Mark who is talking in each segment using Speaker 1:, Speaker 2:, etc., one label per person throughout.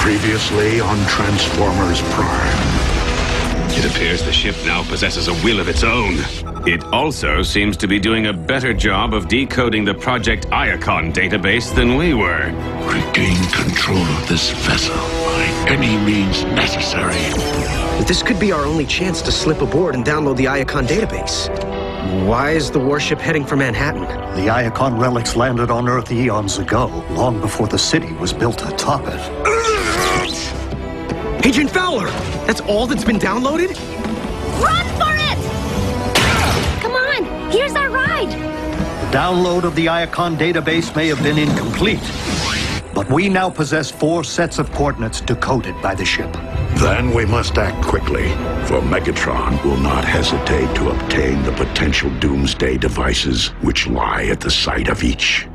Speaker 1: Previously on Transformers Prime.
Speaker 2: It appears the ship now possesses a will of its own. It also seems to be doing a better job of decoding the Project Iacon database than we were.
Speaker 1: Regain control of this vessel by any means necessary.
Speaker 3: This could be our only chance to slip aboard and download the Iacon database. Why is the warship heading for Manhattan?
Speaker 4: The Iacon relics landed on Earth eons ago, long before the city was built atop it.
Speaker 3: Agent Fowler! That's all that's been downloaded?
Speaker 5: Run for it! Come on, here's our ride.
Speaker 4: The download of the Iacon database may have been incomplete, but we now possess 4 sets of coordinates decoded by the ship.
Speaker 1: Then we must act quickly, for Megatron will not hesitate to obtain the potential doomsday devices which lie at the site of each.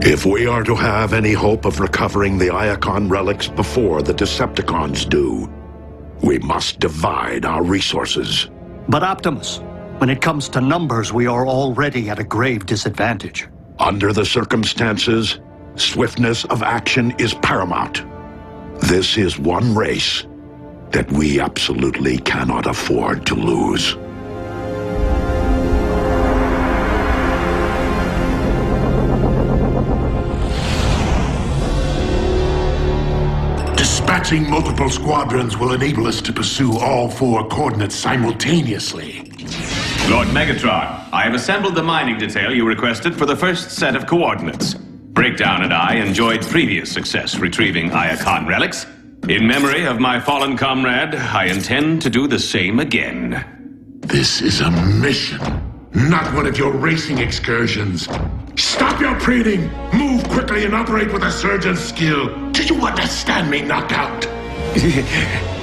Speaker 1: If we are to have any hope of recovering the Iacon relics before the Decepticons do, we must divide our resources.
Speaker 4: But Optimus, when it comes to numbers, we are already at a grave disadvantage.
Speaker 1: Under the circumstances, swiftness of action is paramount. This is one race that we absolutely cannot afford to lose.
Speaker 6: Dispatching multiple squadrons will enable us to pursue all 4 coordinates simultaneously.
Speaker 2: Lord Megatron, I have assembled the mining detail you requested for the first set of coordinates. Breakdown and I enjoyed previous success retrieving Iacon relics. In memory of my fallen comrade, I intend to do the same again.
Speaker 6: This is a mission, not one of your racing excursions. Stop your prating! Move quickly and operate with a surgeon's skill. Do you understand me, Knockout?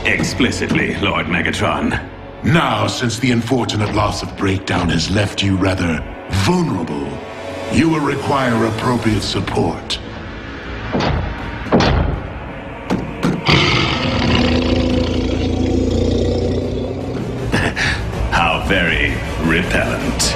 Speaker 2: Explicitly, Lord Megatron.
Speaker 6: Now, since the unfortunate loss of Breakdown has left you rather vulnerable, you will require appropriate support.
Speaker 2: How very repellent.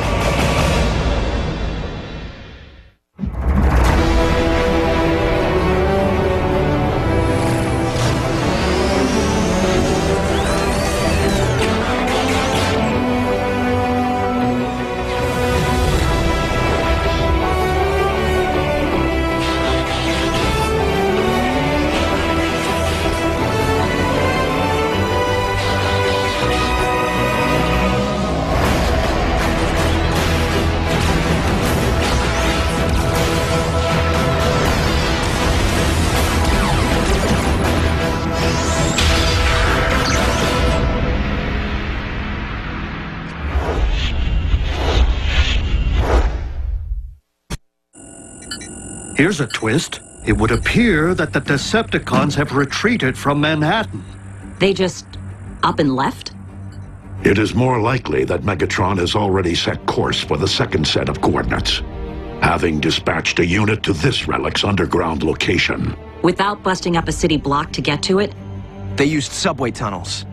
Speaker 4: Here's a twist. It would appear that the Decepticons have retreated from Manhattan.
Speaker 5: They just up and left?
Speaker 1: It is more likely that Megatron has already set course for the second set of coordinates, having dispatched a unit to this relic's underground location.
Speaker 5: Without busting up a city block to get to it?
Speaker 3: They used subway tunnels.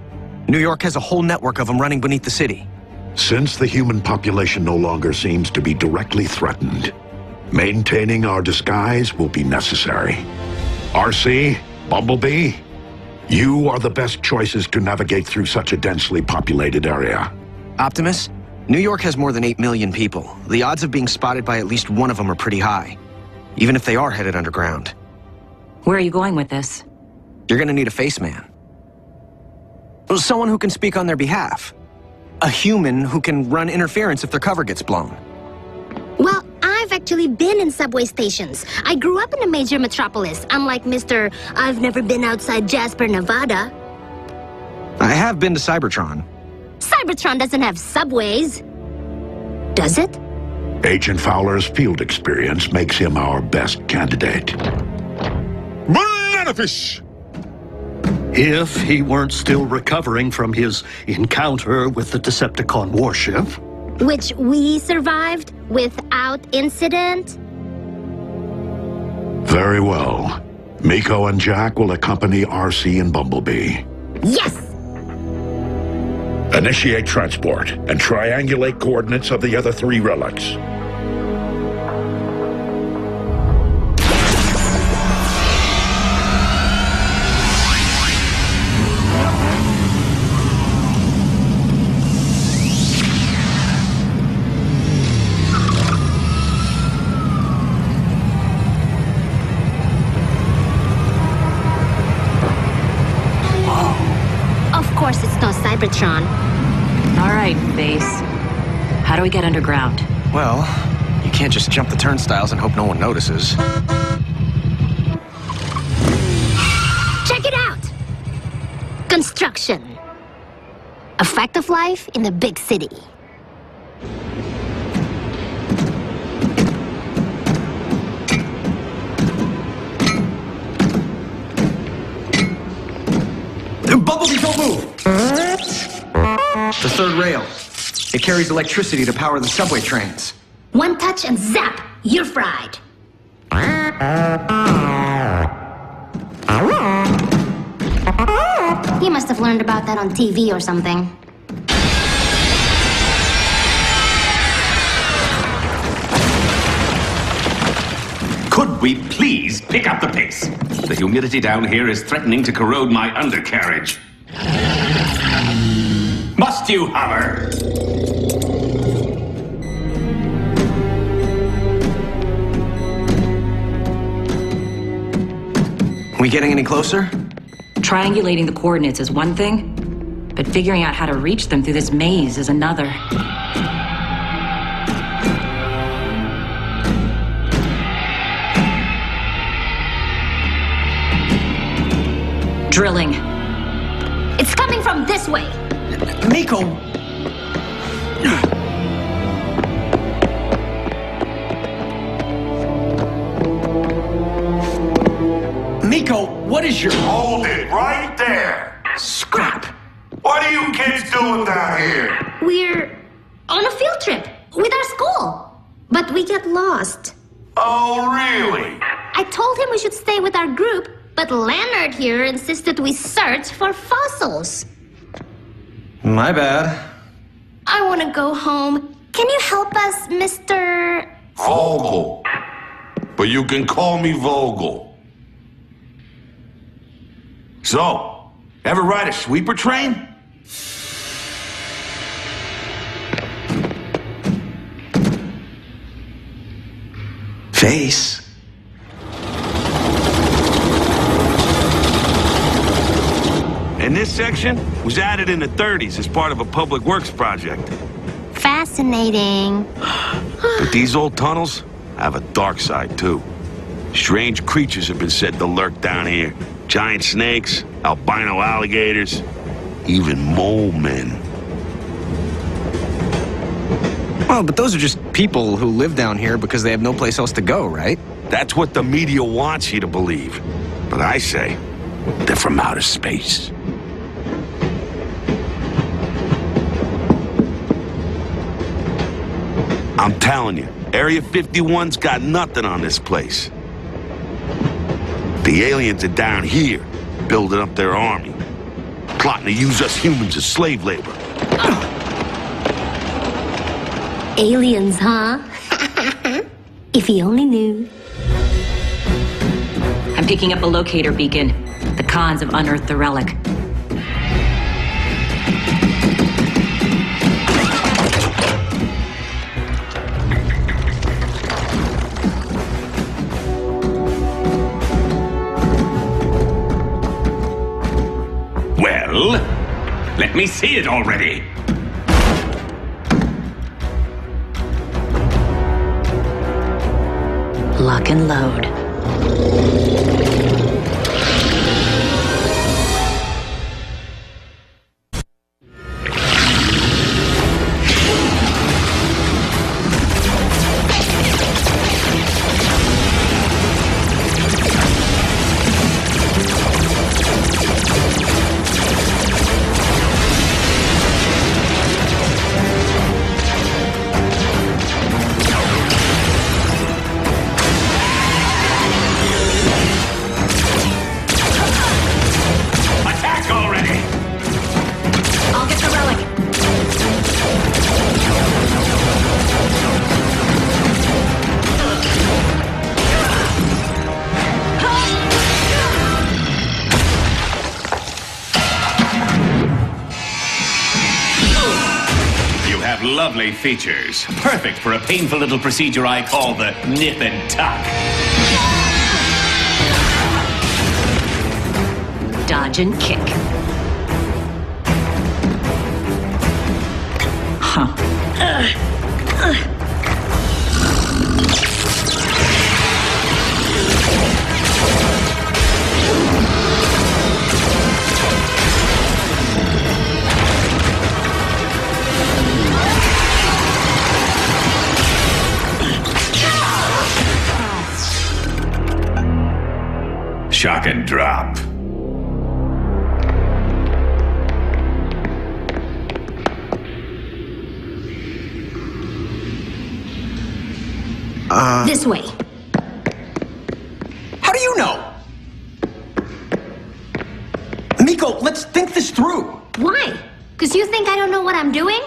Speaker 3: New York has a whole network of them running beneath the city.
Speaker 1: Since the human population no longer seems to be directly threatened, maintaining our disguise will be necessary. RC, Bumblebee, you are the best choices to navigate through such a densely populated area.
Speaker 3: Optimus, New York has more than 8 million people. The odds of being spotted by at least one of them are pretty high, even if they are headed underground.
Speaker 5: Where are you going with this?
Speaker 3: You're gonna need a face man. Someone who can speak on their behalf. A human who can run interference if their cover gets blown.
Speaker 7: Well, I've actually been in subway stations. I grew up in a major metropolis, unlike Mr. I've never been outside Jasper, Nevada.
Speaker 3: I have been to Cybertron.
Speaker 7: Cybertron doesn't have subways. Does it?
Speaker 1: Agent Fowler's field experience makes him our best candidate.
Speaker 8: Bananafish!
Speaker 4: If he weren't still recovering from his encounter with the Decepticon warship.
Speaker 7: Which we survived without incident?
Speaker 1: Very well. Miko and Jack will accompany RC and Bumblebee.
Speaker 7: Yes!
Speaker 1: Initiate transport and triangulate coordinates of the other 3 relics.
Speaker 5: Cybertron.
Speaker 8: All right, Base. How do we get underground?
Speaker 3: Well, you can't just jump the turnstiles and hope no one notices.
Speaker 7: Check it out! Construction. A fact of life in the big city.
Speaker 3: Bumblebee, don't move! The third rail. It carries electricity to power the subway trains.
Speaker 7: One touch and zap! You're fried. He must have learned about that on TV or something.
Speaker 2: Could we please pick up the pace? The humidity down here is threatening to corrode my undercarriage. Must you hover?
Speaker 3: We getting any closer?
Speaker 8: Triangulating the coordinates is one thing, but figuring out how to reach them through this maze is another. Drilling.
Speaker 7: It's coming from this way.
Speaker 3: Miko! Miko, what is your...
Speaker 6: Hold it right there!
Speaker 3: Scrap!
Speaker 6: What are you kids doing down here?
Speaker 7: We're on a field trip with our school. But we get lost.
Speaker 6: Oh, really?
Speaker 7: I told him we should stay with our group, but Leonard here insisted we search for fossils.
Speaker 3: My bad.
Speaker 7: I want to go home. Can you help us, Mr...
Speaker 6: Vogel. But you can call me Vogel. So, ever ride a sweeper train?
Speaker 3: Face.
Speaker 9: And this section was added in the 30s as part of a public works project.
Speaker 7: Fascinating.
Speaker 9: But these old tunnels have a dark side, too. Strange creatures have been said to lurk down here. Giant snakes, albino alligators, even mole men.
Speaker 3: Well, but those are just people who live down here because they have no place else to go, right?
Speaker 9: That's what the media wants you to believe. But I say, they're from outer space. I'm telling you, Area 51's got nothing on this place. The aliens are down here, building up their army, plotting to use us humans as slave labor.
Speaker 7: Aliens, huh? If he only knew.
Speaker 8: I'm picking up a locator beacon. The cons have unearthed the relic.
Speaker 2: Well, let me see it already.
Speaker 8: Lock and load.
Speaker 2: Lovely features. Perfect for a painful little procedure I call the nip and tuck.
Speaker 8: Dodge and kick.
Speaker 2: Shock and drop.
Speaker 5: This way.
Speaker 3: How do you know? Miko, let's think this through.
Speaker 7: Why? Because you think I don't know what I'm doing?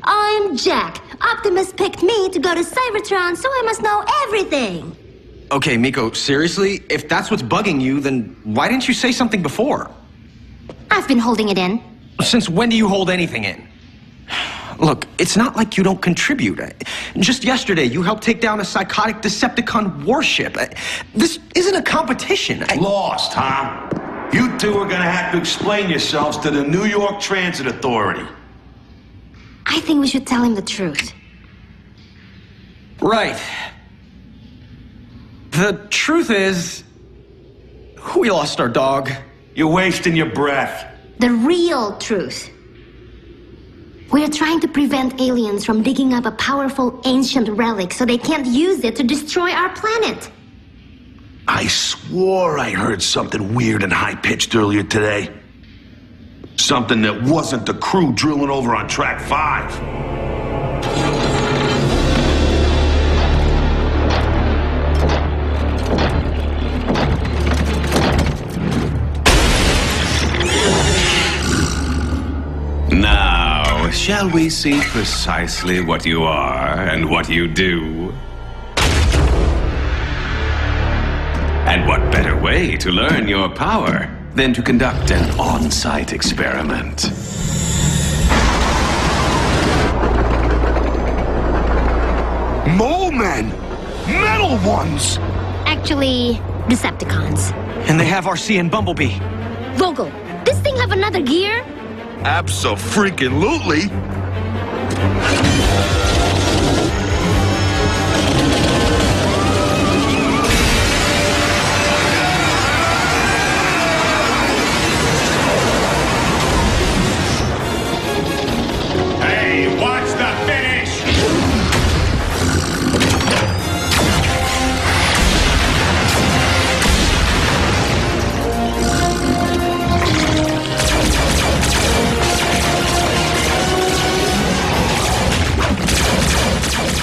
Speaker 7: I'm Jack. Optimus picked me to go to Cybertron, so I must know everything.
Speaker 3: Okay, Miko, seriously? If that's what's bugging you, then why didn't you say something before?
Speaker 7: I've been holding it in.
Speaker 3: Since when do you hold anything in? Look, it's not like you don't contribute. Just yesterday, you helped take down a psychotic Decepticon warship. This isn't a competition.
Speaker 9: Lost, huh? You two are gonna have to explain yourselves to the New York Transit Authority.
Speaker 7: I think we should tell him the truth.
Speaker 3: Right. The truth is, we lost our dog.
Speaker 9: You're wasting your breath.
Speaker 7: The real truth. We're trying to prevent aliens from digging up a powerful ancient relic so they can't use it to destroy our planet.
Speaker 9: I swore I heard something weird and high-pitched earlier today. Something that wasn't the crew drilling over on Track 5.
Speaker 2: Now, shall we see precisely what you are and what you do? And what better way to learn your power than to conduct an on-site experiment?
Speaker 9: Mole men! Metal ones!
Speaker 7: Actually, Decepticons.
Speaker 3: And they have RC and Bumblebee.
Speaker 7: Vogel, this thing have another gear?
Speaker 9: Abso-freaking-lutely!
Speaker 2: Hey, watch the finish!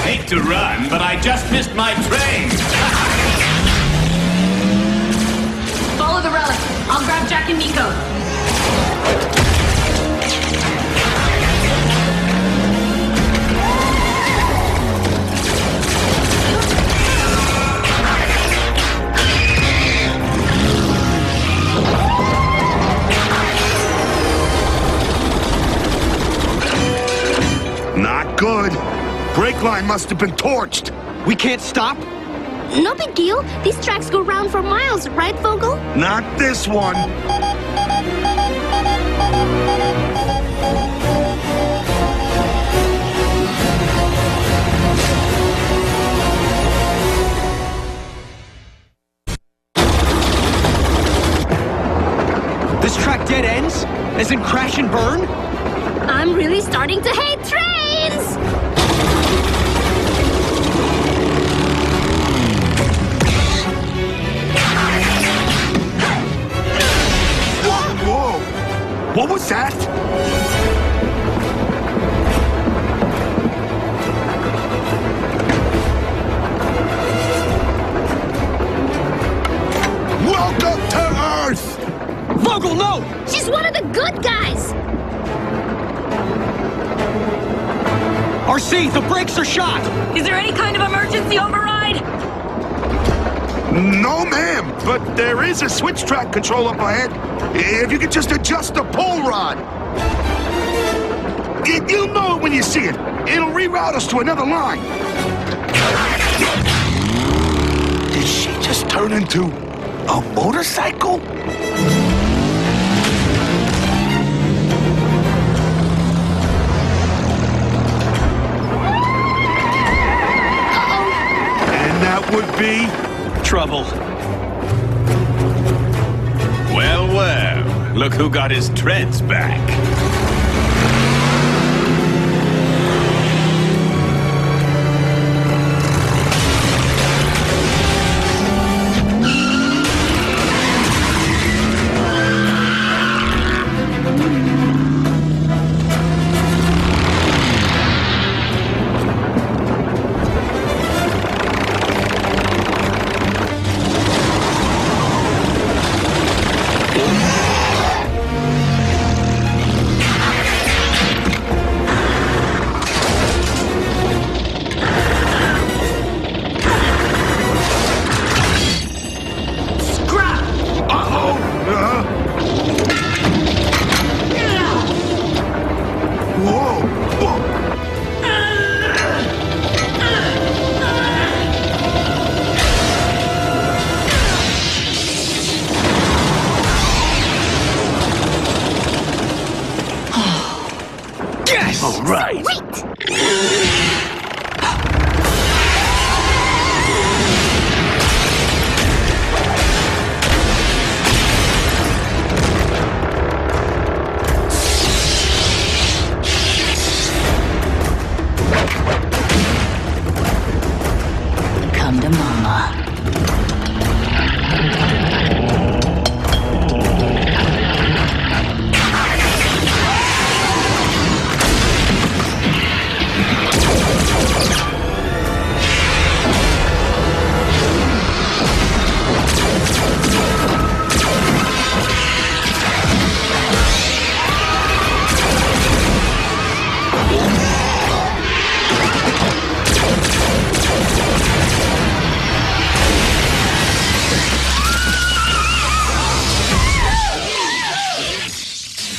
Speaker 2: Hate to run, but I just missed my train.
Speaker 8: Follow the relic. I'll grab Jack and Miko.
Speaker 9: Not good. Brake line must have been torched.
Speaker 3: We can't stop?
Speaker 7: No big deal. These tracks go round for miles, right, Vogel?
Speaker 9: Not this one.
Speaker 3: This track dead ends? As in crash and burn?
Speaker 7: I'm really starting to hate trains!
Speaker 9: Whoa! What was that? Welcome to Earth!
Speaker 3: Vogel, no!
Speaker 7: She's one of the good guys!
Speaker 3: RC, the brakes are shot!
Speaker 8: Is there any kind of emergency override?
Speaker 9: No, ma'am, but there is a switch track control up ahead. If you could just adjust the pull rod. You'll know it when you see it. It'll reroute us to another line. Did she just turn into a motorcycle? that would be?
Speaker 3: Trouble.
Speaker 2: Well, well. Look who got his treads back.
Speaker 9: All right.
Speaker 8: Come to mama.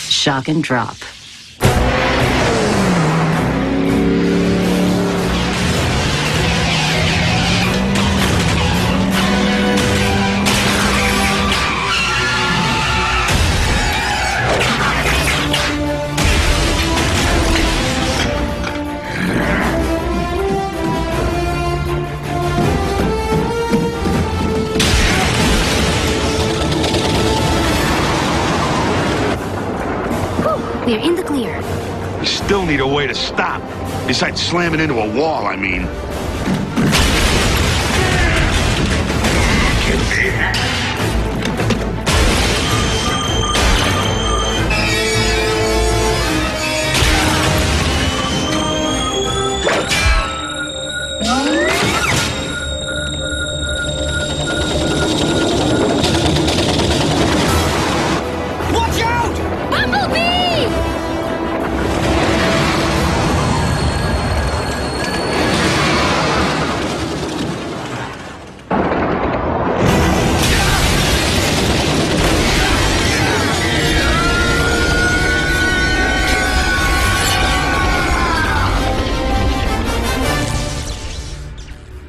Speaker 8: Shock and drop.
Speaker 7: We're in the clear.
Speaker 9: We still need a way to stop. Besides slamming into a wall, I mean.
Speaker 3: Watch out!
Speaker 5: Bumblebee!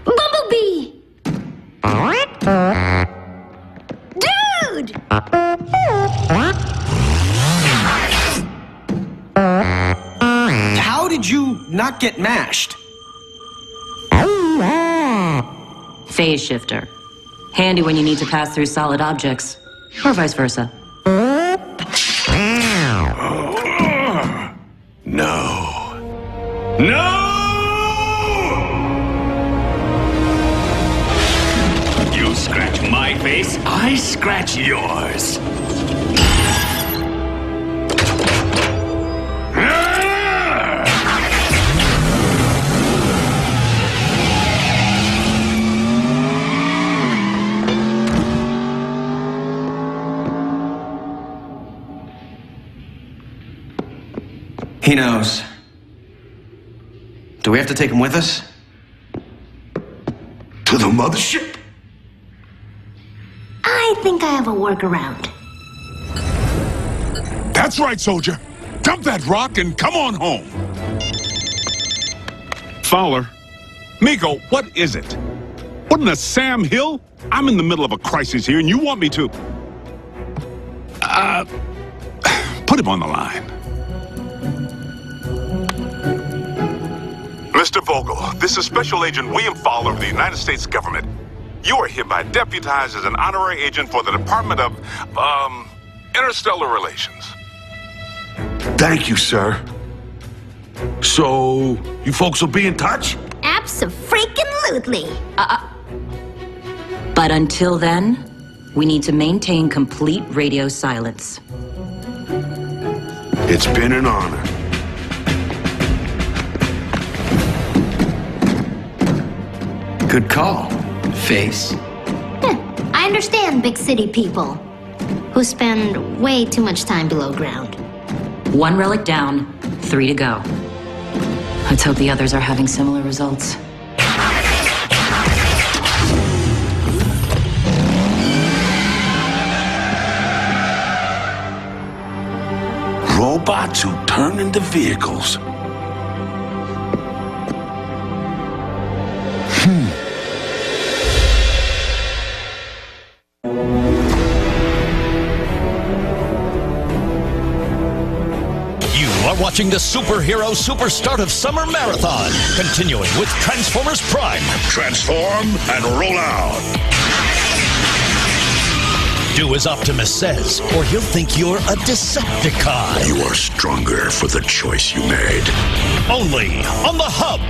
Speaker 7: Bumblebee! Dude!
Speaker 3: How did you not get mashed?
Speaker 8: Phase shifter. Handy when you need to pass through solid objects. Or vice versa.
Speaker 2: No. No! You scratch my face, I scratch yours.
Speaker 3: He knows. Do we have to take him with us?
Speaker 1: To the mothership?
Speaker 7: I think I have a workaround.
Speaker 6: That's right, soldier. Dump that rock and come on home.
Speaker 10: Fowler. Miko, what is it? What in the Sam Hill? I'm in the middle of a crisis here and you want me to... Put him on the line. Mr. Vogel, this is Special Agent William Fowler of the United States government. You are hereby deputized as an honorary agent for the Department of, Interstellar Relations.
Speaker 9: Thank you, sir. So, you folks will be in touch?
Speaker 7: Abso-freaking-lutely.
Speaker 8: But until then, we need to maintain complete radio silence.
Speaker 9: It's been an honor.
Speaker 3: Good call, Face.
Speaker 7: I understand big city people who spend way too much time below ground.
Speaker 8: 1 relic down, 3 to go. Let's hope the others are having similar results.
Speaker 9: Robots who turn into vehicles.
Speaker 11: Watching the Superhero Superstart of Summer Marathon, continuing with Transformers Prime.
Speaker 1: Transform and roll out.
Speaker 11: Do as Optimus says, or he'll think you're a Decepticon.
Speaker 1: You are stronger for the choice you made.
Speaker 11: Only on the Hub.